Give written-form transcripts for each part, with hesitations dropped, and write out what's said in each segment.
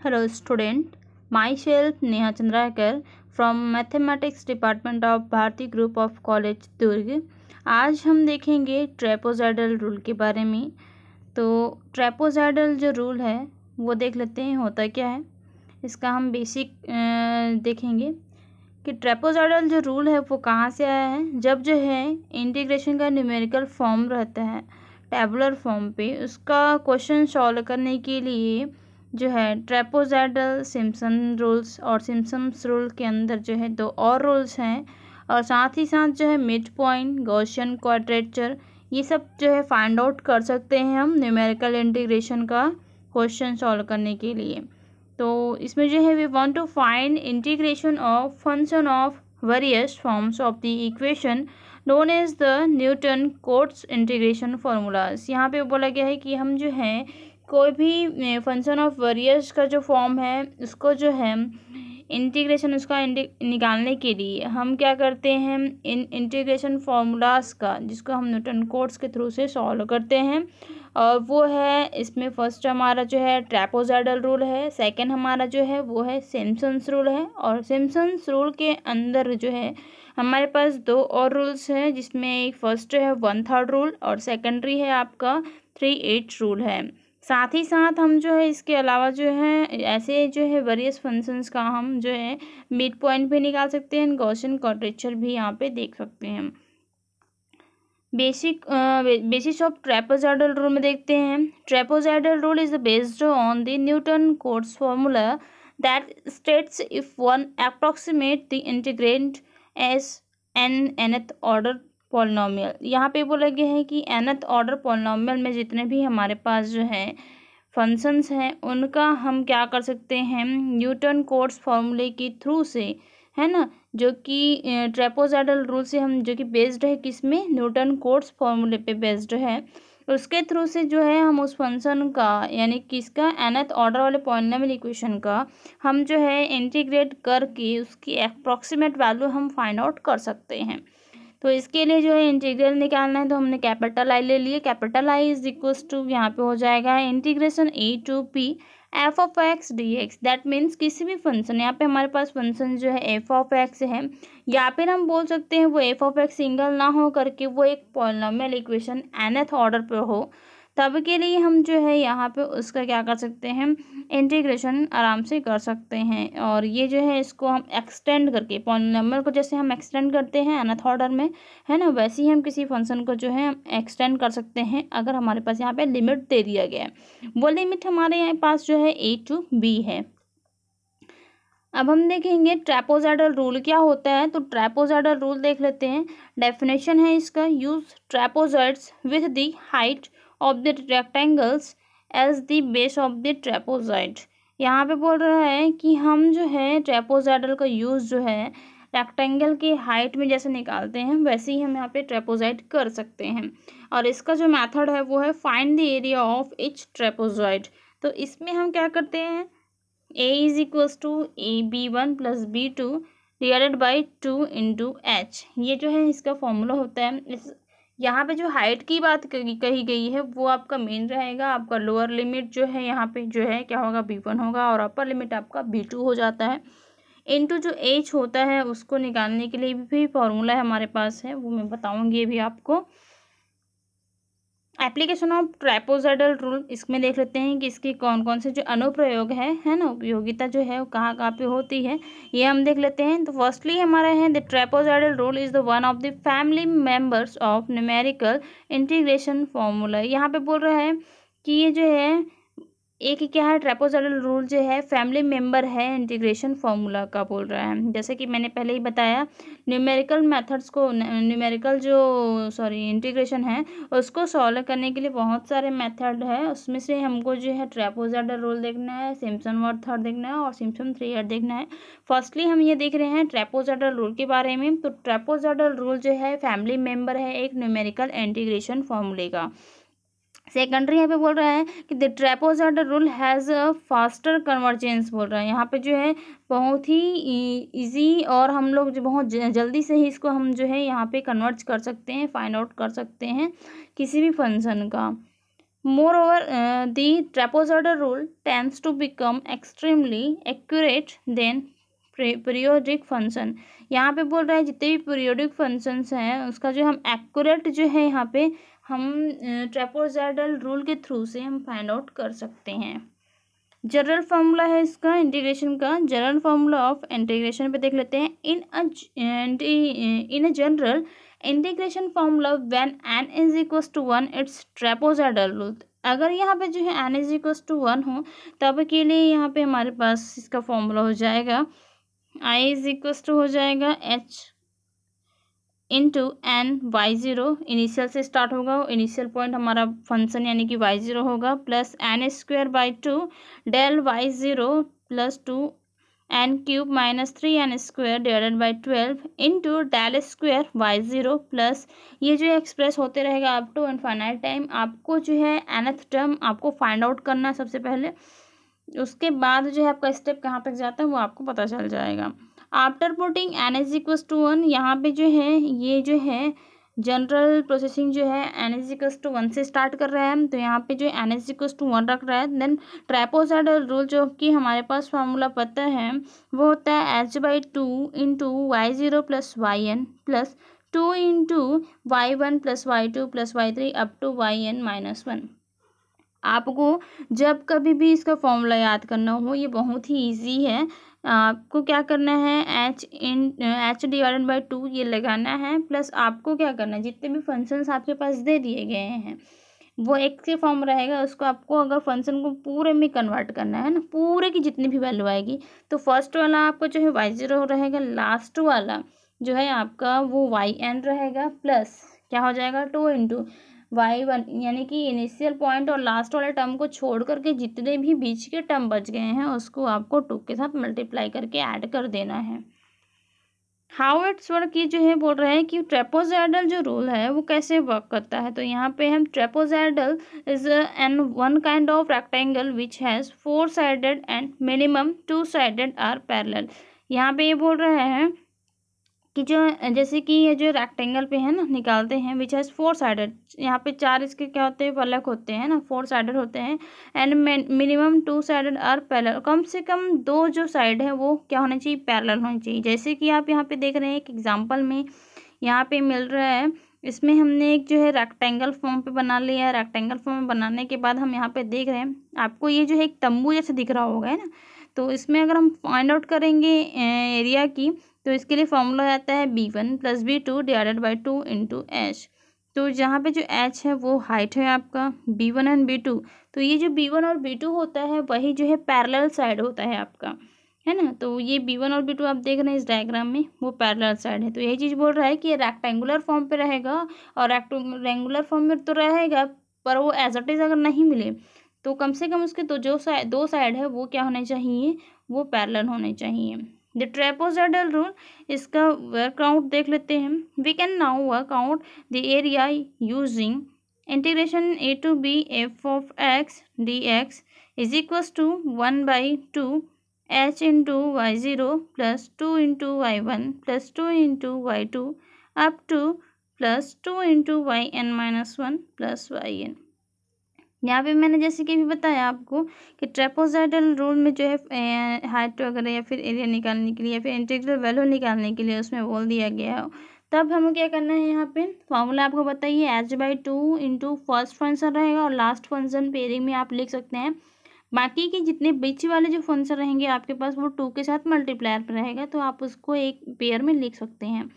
Hello student, myself Neha Chandrakar from Mathematics Department of Bharati Group of College दुर्ग। आज हम देखेंगे ट्रेपोज़ाइडल rule के बारे में। तो ट्रेपोज़ाइडल जो रूल है वो देख लेते हैं होता क्या है। इसका हम बेसिक देखेंगे कि ट्रेपोज़ाइडल जो रूल है वो कहाँ से आया है। जब जो है इंटीग्रेशन का न्यूमेरिकल फॉर्म रहता है टेबुलर फॉर्म पे, उसका क्वेश्चन सॉल्व करने के लिए जो है ट्रेपोज़ाइडल सिम्पसन रूल्स और सिम्पसन्स रूल के अंदर जो है दो और रूल्स हैं, और साथ ही साथ जो है मिड पॉइंट, गॉसियन क्वाड्रेचर, ये सब जो है फाइंड आउट कर सकते हैं हम न्यूमेरिकल इंटीग्रेशन का क्वेश्चन सॉल्व करने के लिए। तो इसमें जो है we want to find integration of function of various forms of the equation known as the Newton Cotes integration formulas. यहाँ पे बोला गया है कि हम जो है कोई भी फंक्शन ऑफ वेरियस का जो फॉर्म है उसको जो है इंटीग्रेशन उसका निकालने के लिए हम क्या करते हैं, इन इंटीग्रेशन फार्मूलाज का जिसको हम न्यूटन कोट्स के थ्रू से सॉल्व करते हैं। और वो है इसमें फर्स्ट हमारा जो है ट्रेपोज़ाइडल रूल है, सेकंड हमारा जो है वो है सिम्पसन्स रूल है। और सिम्पसन्स रूल के अंदर जो है हमारे पास दो और रूल्स हैं, जिसमें एक फर्स्ट है 1/3 रूल और सेकेंडरी है आपका 3/8 रूल है। साथ ही साथ हम जो है इसके अलावा जो है ऐसे जो है वेरियस फंक्शंस का हम जो है मिड पॉइंट भी निकाल सकते हैं, गॉसियन क्वाड्रेचर भी यहाँ पे देख सकते हैं। बेसिस ऑफ ट्रेपोज़ाइडल रूल में देखते हैं। Trapezoidal rule is based on the Newton Cotes formula that states if one approximate the integrand as an nth order polynomial. यहाँ पे बोला गया है कि nth ऑर्डर पॉलिनोमियल में जितने भी हमारे पास जो है फंक्शंस हैं उनका हम क्या कर सकते हैं न्यूटन कोट्स फार्मूले के थ्रू से, है ना, जो कि ट्रेपोज़ाइडल रूल से हम जो कि बेस्ड है किसमें, न्यूटन कोट्स फार्मूले पे बेस्ड है, उसके थ्रू से जो है हम उस फंक्शन का यानी किसका nth ऑर्डर वाले पॉलिनोमियल इक्वेशन का हम जो है इंटीग्रेट करके उसकी अप्रॉक्सीमेट वैल्यू हम फाइंड आउट कर सकते हैं। तो इसके लिए जो है इंटीग्रल निकालना है, तो हमने कैपिटल आई ले लिए। Capital I is equals to यहाँ पे हो जाएगा integration a to p f of x d x. That means किसी भी फंक्शन, यहाँ पे हमारे पास फंक्शन जो है एफ ऑफ एक्स है, या फिर हम बोल सकते हैं वो एफ ऑफ एक्स सिंगल ना हो करके वो एक पॉलिनोमियल इक्वेशन nth ऑर्डर पे हो, तब के लिए हम जो है यहाँ पे उसका क्या कर सकते हैं इंटीग्रेशन आराम से कर सकते हैं। और ये जो है इसको हम एक्सटेंड करके पॉलिनोमियल को जैसे हम एक्सटेंड करते हैं nth ऑर्डर में, है ना, वैसे ही हम किसी फंक्शन को जो है एक्सटेंड कर सकते हैं अगर हमारे पास यहाँ पे लिमिट दे दिया गया है। वो लिमिट हमारे यहाँ पास जो है a टू b है। अब हम देखेंगे ट्रेपोज़ाइडल रूल क्या होता है। तो ट्रेपोज़ाइडल रूल देख लेते हैं। डेफिनेशन है इसका, use trapezoids with the height of the rectangles as the base of the trapezoid. यहाँ पे बोल रहा है कि हम जो है ट्रेपोज़ाइडल का यूज़ जो है रेक्टेंगल की हाइट में जैसे निकालते हैं वैसे ही हम यहाँ पे ट्रेपोज़ाइड कर सकते हैं। और इसका जो मेथड है वो है find the area of each trapezoid. तो इसमें हम क्या करते हैं, a is equals to b1 plus b2 divided by 2 into h. ये जो है इसका फॉर्मूला होता है। इस यहाँ पे जो हाइट की बात कही गई है वो आपका मेन रहेगा। आपका लोअर लिमिट जो है यहाँ पे जो है क्या होगा b1 होगा, और अपर लिमिट आपका b2 हो जाता है। इनटू जो h होता है उसको निकालने के लिए भी फॉर्मूला हमारे पास है, वो मैं बताऊँगी अभी आपको। एप्लीकेशन ऑफ ट्रेपोज़ाइडल रूल, इसमें देख लेते हैं कि इसके कौन कौन से जो अनुप्रयोग है ना, उपयोगिता जो है वो कहाँ कहाँ पे होती है, ये हम देख लेते हैं। तो फर्स्टली हमारा है the trapezoidal rule is the one of the family members of numerical integration formula. यहाँ पे बोल रहा है कि ये जो है एक क्या है, ट्रेपोज़ाइडल रूल जो है फैमिली मेंबर है इंटीग्रेशन फार्मूला का बोल रहा है। जैसे कि मैंने पहले ही बताया न्यूमेरिकल मेथड्स को, न्यूमेरिकल जो इंटीग्रेशन है उसको सॉल्व करने के लिए बहुत सारे मेथड है, उसमें से हमको जो है ट्रेपोज़ाइडल रूल देखना है, सिम्पसन 1/3 देखना है और सिम्पसन 3/8 देखना है। फर्स्टली हम ये देख रहे हैं ट्रेपोज़ाइडल रूल के बारे में। तो ट्रेपोज़ाइडल रूल जो है फैमिली मेंबर है एक न्यूमेरिकल इंटीग्रेशन फार्मूले का। सेकेंडरी यहाँ पे बोल रहा है कि the trapezoidal rule has a faster convergence बोल रहा है। यहाँ पे जो है बहुत ही इजी और हम लोग जो बहुत जल्दी से ही इसको हम जो है यहाँ पे कन्वर्ट कर सकते हैं, फाइंड आउट कर सकते हैं किसी भी फंक्शन का। Moreover, the trapezoidal rule tends to become extremely accurate than periodic function. यहाँ पे बोल रहा है जितने भी पीरियोडिक फंक्शंस हैं उसका जो हम एक्यूरेट जो है यहाँ पे हम ट्रेपेजॉइडल रूल के थ्रू से हम फाइंड आउट कर सकते हैं। जनरल फार्मूला है इसका इंटीग्रेशन का। जनरल फार्मूला ऑफ इंटीग्रेशन पे देख लेते हैं। In a general integration formula when n is equal to 1 it's trapezoidal rule. अगर यहाँ पे जो है n इज इक्वल टू 1 हो तब के लिए यहाँ पे हमारे पास इसका फॉर्मूला हो जाएगा I इज इक्वल टू हो जाएगा h into n y zero. Initial से स्टार्ट होगा, इनिशियल पॉइंट हमारा फंक्शन यानी कि वाई ज़ीरो होगा, plus n square by two del y zero plus two n cube minus three n square divided by 12 into del square y zero plus ये जो express होते रहेगा up to infinite time. आपको जो है nth term आपको find out करना है सबसे पहले, उसके बाद जो है आपका स्टेप कहाँ तक जाता है वो आपको पता चल जाएगा। After putting n is equal to 1 यहाँ पे जो है ये जो है जनरल प्रोसेसिंग जो है n इज इक्वल टू 1 से स्टार्ट कर रहा है, तो यहाँ पे जो n इज इक्वल टू 1 रख रहा है। देन ट्रेपेजॉइडल रूल जो कि हमारे पास फार्मूला पता है वो होता है h by two into y zero plus y n plus two into y one plus y two plus y three up to y n minus one. आपको जब कभी भी इसका फॉर्मूला याद करना हो ये बहुत ही इजी है। आपको क्या करना है h डिवाइडेड बाई टू ये लगाना है, प्लस आपको क्या करना है जितने भी फंक्शंस आपके पास दे दिए गए हैं वो एक से फॉर्म रहेगा, उसको आपको अगर फंक्शन को पूरे में कन्वर्ट करना है ना, पूरे की जितनी भी वैल्यू आएगी तो फर्स्ट वाला आपको जो है वाई ज़ीरो रहेगा, लास्ट वाला जो है आपका वो वाई एन रहेगा, प्लस क्या हो जाएगा टू इंटू वाई वन यानी कि इनिशियल पॉइंट और लास्ट वाले टर्म को छोड़ करके जितने भी बीच के टर्म बच गए हैं उसको आपको टू के साथ मल्टीप्लाई करके ऐड कर देना है। हाउ इट्स वर्क ये जो है बोल रहे हैं कि ट्रेपेजॉइडल जो रूल है वो कैसे वर्क करता है। तो यहाँ पे हम trapezoidal is an one kind of rectangle which has four sided and minimum two sided are parallel. यहाँ पे ये बोल रहे हैं कि जो जैसे कि ये जो रेक्टेंगल पे है ना निकालते हैं विच हैज़ फोर साइडेड, यहाँ पे चार इसके क्या होते हैं फलक होते हैं ना, फोर साइडेड होते हैं and minimum two sided are parallel. कम से कम दो जो साइड है वो क्या होना चाहिए पैरेलल होनी चाहिए। जैसे कि आप यहाँ पे देख रहे हैं एक एग्जाम्पल में यहाँ पे मिल रहा है, इसमें हमने एक जो है रेक्टेंगल फॉर्म पे बना लिया है। रेक्टेंगल फॉर्म में बनाने के बाद हम यहाँ पे देख रहे हैं आपको ये जो है एक तंबू जैसे दिख रहा होगा है ना, तो इसमें अगर हम फाइंड आउट करेंगे एरिया की तो इसके लिए फॉर्मूला आता है b1 plus b2 divided by two into H. तो जहाँ पे जो h है वो हाइट है आपका b1 एंड b2, तो ये जो b1 और b2 होता है वही जो है पैरेलल साइड होता है आपका, है ना। तो ये b1 और b2 आप देख रहे हैं इस डायग्राम में वो पैरेलल साइड है। तो यही चीज़ बोल रहा है कि ये रेक्टेंगुलर फॉर्म पे रहेगा और रेक्टेंगुलर फॉर्म में तो रहेगा पर वो एज इट इज़ अगर नहीं मिले तो कम से कम उसके तो जो दो साइड है वो क्या होने चाहिए वो पैरेलल होने चाहिए। द ट्रेपेजॉइडल रूल इसका वर्कआउट देख लेते हैं। We can now work out the area using integration a to b f of x d x is equals to 1 by two h into y zero plus two into y one plus two into y two up to plus two into y n minus one plus y n. यहाँ पे मैंने जैसे कि भी बताया आपको कि trapezoidal rule में जो है हाइट वगैरह या फिर एरिया निकालने के लिए या फिर इंटीग्रल वैल्यू निकालने के लिए उसमें बोल दिया गया है। तब हमें क्या करना है यहाँ पे फॉर्मूला आपको बताइए h by two into first function रहेगा और लास्ट फंक्शन पेयरिंग में आप लिख सकते हैं। बाकी के जितने बीच वाले जो फंक्शन रहेंगे आपके पास वो टू के साथ मल्टीप्लायर पर रहेगा, तो आप उसको एक पेयर में लिख सकते हैं।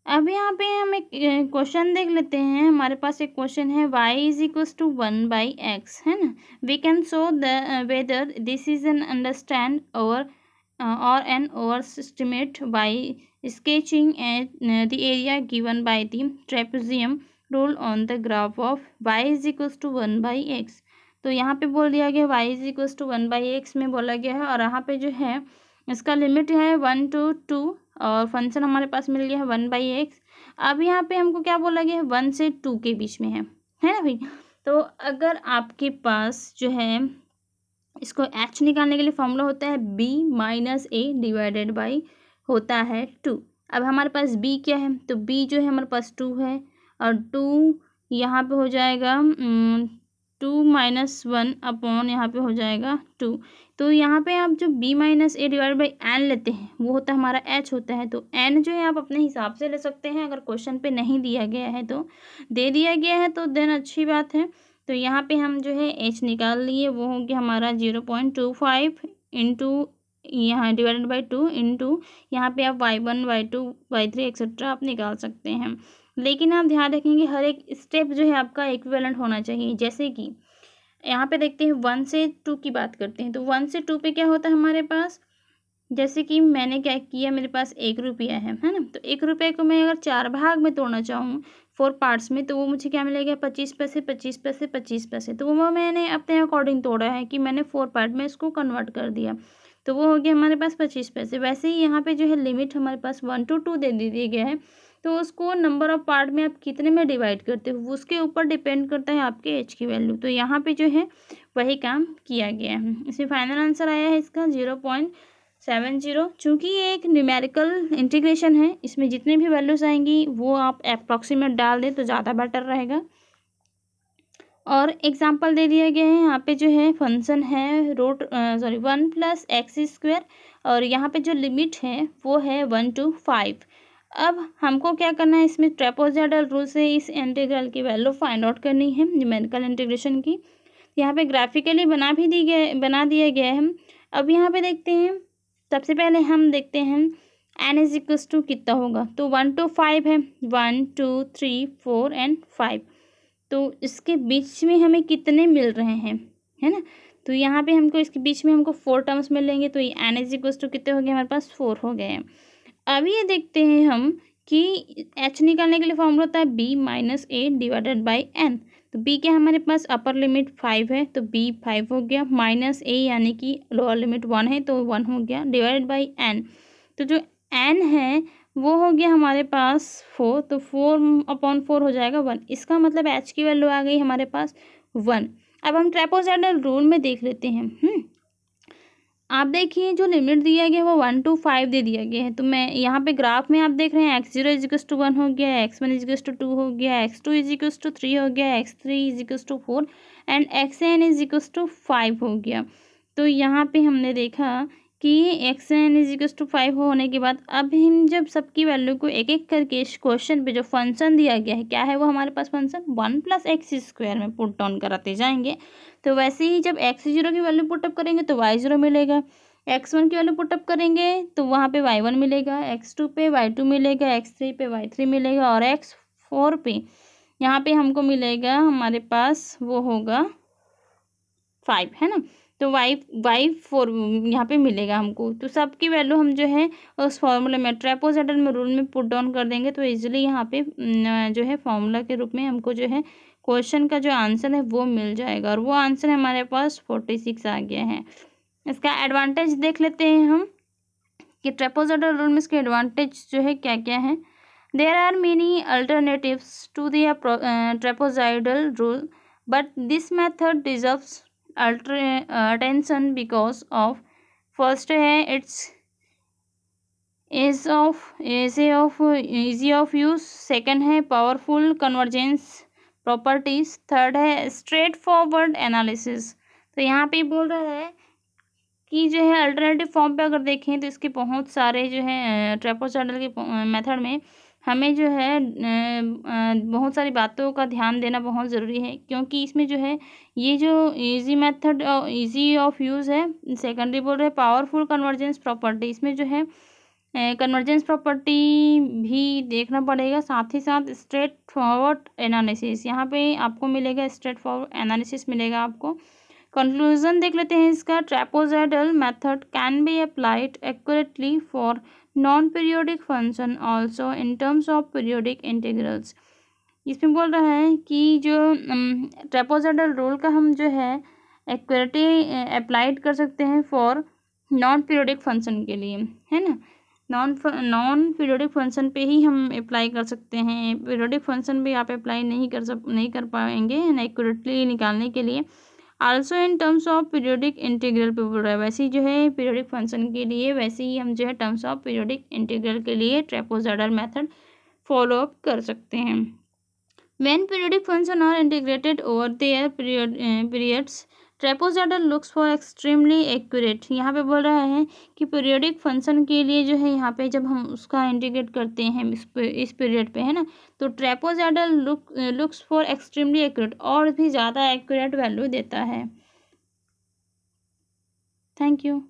अब यहाँ पे हम एक क्वेश्चन देख लेते हैं। हमारे पास एक क्वेश्चन है y is equals to 1 by x, है ना। We can show the whether this is an understand or an overestimate by sketching the area given by the trapezium rule on the graph of y is equals to 1 by x. तो यहाँ पे बोल दिया गया y is equals to 1 by x में बोला गया है और यहाँ पे जो है इसका लिमिट है 1 to 2 और फंक्शन हमारे पास मिल गया है 1 बाई एक्स। अब यहाँ पे हमको क्या बोला गया है 1 से 2 के बीच में है ना भाई। तो अगर आपके पास जो है इसको h निकालने के लिए फॉर्मूला होता है b minus A divided by होता है 2। अब हमारे पास b क्या है तो b जो है हमारे पास 2 है और 2 यहाँ पे हो जाएगा 2 - 1 अपॉन यहाँ पे हो जाएगा 2। तो यहाँ पे आप जो b - a divide by n लेते हैं वो होता है हमारा h होता है। तो n जो है आप अपने हिसाब से ले सकते हैं, अगर क्वेश्चन पे नहीं दिया गया है तो, दे दिया गया है तो देन अच्छी बात है। तो यहाँ पे हम जो है h निकाल लिए, वो हो गया हमारा 0.25 इंटू यहाँ डिवाइडेड बाई 2 इंटू यहाँ पे आप y1 y2 y3 एक्सेट्रा आप निकाल सकते हैं। लेकिन आप ध्यान रखेंगे हर एक स्टेप जो है आपका इक्विवेलेंट होना चाहिए। जैसे कि यहाँ पे देखते हैं 1 से 2 की बात करते हैं, तो 1 से 2 पे क्या होता है हमारे पास, जैसे कि मैंने क्या किया, मेरे पास 1 रुपया है ना, तो 1 रुपये को मैं अगर 4 भाग में तोड़ना चाहूँ 4 पार्ट्स में, तो वो मुझे क्या मिलेगा, 25 पैसे 25 पैसे 25 पैसे। तो वो मैंने अपने अकॉर्डिंग तोड़ा है कि मैंने 4 पार्ट में इसको कन्वर्ट कर दिया, तो वो हो गया हमारे पास 25 पैसे। वैसे ही यहाँ पे जो है लिमिट हमारे पास 1 to 2 दे दी गया है, तो उसको नंबर ऑफ पार्ट में आप कितने में डिवाइड करते हो उसके ऊपर डिपेंड करता है आपके एच की वैल्यू। तो यहाँ पे जो है वही काम किया गया है। इसमें फाइनल आंसर आया है इसका 0.70। चूँकि ये एक न्यूमेरिकल इंटीग्रेशन है, इसमें जितने भी वैल्यूज आएंगी वो आप अप्रॉक्सीमेट डाल दें तो ज़्यादा बेटर रहेगा। और एग्जाम्पल दे दिया गया है, यहाँ पे जो है फंक्शन है 1 + x², और यहाँ पे जो लिमिट है वो है 1 to 5। अब हमको क्या करना है, इसमें ट्रेपेजॉइडल रूल से इस इंटीग्रल की वैल्यू फाइंड आउट करनी है न्यूमेरिकल इंटीग्रेशन की। यहाँ पे ग्राफिकली बना दिया गया है। अब यहाँ पे देखते हैं, सबसे पहले हम देखते हैं n = कितना होगा, तो 1 to 5 है, 1 2 3 4 एंड 5। तो इसके बीच में हमें कितने मिल रहे हैं, है ना, तो यहाँ पे हमको इसके बीच में हमको 4 टर्म्स मिलेंगे, तो ये n = कितने हो गए हमारे पास, 4 हो गए हैं। अब ये देखते हैं हम कि h निकालने के लिए फॉर्मूला होता है b - a divided by n। तो b क्या हमारे पास अपर लिमिट 5 है, तो b 5 हो गया, माइनस a यानी कि लोअर लिमिट 1 है तो 1 हो गया, डिवाइडेड बाई n। तो जो n है वो हो गया हमारे पास 4, तो 4/4 हो जाएगा 1। इसका मतलब h की वैल्यू आ गई हमारे पास 1। अब हम ट्रेपेजॉइडल रूल में देख लेते हैं। आप देखिए जो लिमिट दिया गया है वो 1 to 5 दे दिया गया है। तो मैं यहाँ पे ग्राफ में आप देख रहे हैं x0 = 1 हो गया, x1 = 2 हो गया, x2 = 3 हो गया, x3 = 4 एंड xn = 5 हो गया। तो यहाँ पे हमने देखा कि xn = 5 होने के बाद अब हम जब सबकी वैल्यू को एक एक करके इस क्वेश्चन पे जो फंक्शन दिया गया है, क्या है वो हमारे पास फंक्शन 1 + x² में पुट डाउन कराते जाएंगे। तो वैसे ही जब x0 की वैल्यू पुटअप करेंगे तो y0 मिलेगा, x1 की वैल्यू पुटअप करेंगे तो वहाँ पे y1 मिलेगा, x2 पे y2 मिलेगा, x3 पे y3 मिलेगा, और x4 पे यहाँ पे हमको मिलेगा हमारे पास वो होगा 5, है ना। तो y4 यहाँ पे मिलेगा हमको। तो सबकी वैल्यू हम जो है उस फॉर्मूले में ट्रेपेजॉइडल में रूल में पुट डाउन कर देंगे, तो इजीली यहाँ पे जो है फॉर्मूला के रूप में हमको जो है क्वेश्चन का जो आंसर है वो मिल जाएगा, और वो आंसर हमारे पास 46 आ गया है। इसका एडवांटेज देख लेते हैं हम कि ट्रेपेजॉइडल रूल में इसके एडवांटेज जो है क्या क्या है। There are many alternatives to the trapezoidal rule, but this method deserves attention because of first है it's easy of use, second है पावरफुल कन्वर्जेंस प्रॉपर्टीज, थर्ड है स्ट्रेट फॉरवर्ड एनालिसिस। तो यहाँ पे बोल रहा है कि जो है अल्टरनेटिव फॉर्म पे अगर देखें तो इसके बहुत सारे जो है ट्रेपेजॉइडल के मेथड में हमें जो है बहुत सारी बातों का ध्यान देना बहुत ज़रूरी है, क्योंकि इसमें जो है ये जो easy method easy of use है, सेकेंडरी बोल रहे हैं पावरफुल कन्वर्जेंस प्रॉपर्टी, इसमें जो है कन्वर्जेंस प्रॉपर्टी भी देखना पड़ेगा, साथ ही साथ स्ट्रेट फॉरवर्ड एनालिसिस, यहाँ पे आपको मिलेगा स्ट्रेट फॉरवर्ड एनालिसिस मिलेगा आपको। कंक्लूजन देख लेते हैं इसका, trapezoidal method can be applied accurately for non periodic function also in terms of periodic integrals. इसमें बोल रहा है कि जो ट्रेपेजॉइडल रूल का हम जो है एक्यूरेटली अप्लाइड कर सकते हैं फॉर नॉन पीरियोडिक फंक्शन के लिए, है ना। नॉन पीरियोडिक फंक्शन पे ही हम अप्लाई कर सकते हैं, पीरियोडिक फंक्शन पे आप अप्लाई नहीं कर पाएंगे एक्यूरेटली निकालने के लिए। Also in terms of periodic integral पे बोल रहा है, वैसे ही जो है पीरियोडिक फंक्शन के लिए वैसे ही हम जो है टर्म्स ऑफ पीरियोडिक इंटीग्रल के लिए ट्रेपेजॉइडल मेथड फॉलो अप कर सकते हैं। When periodic function are integrated over their periods, trapezoidal looks for extremely accurate. यहाँ पे बोल रहा है कि पीरियोडिक फंक्शन के लिए जो है यहाँ पे जब हम उसका इंटीग्रेट करते हैं इस पीरियड पे, है ना, तो trapezoidal looks for extremely accurate, और भी ज़्यादा एक्यूरेट वैल्यू देता है। Thank you.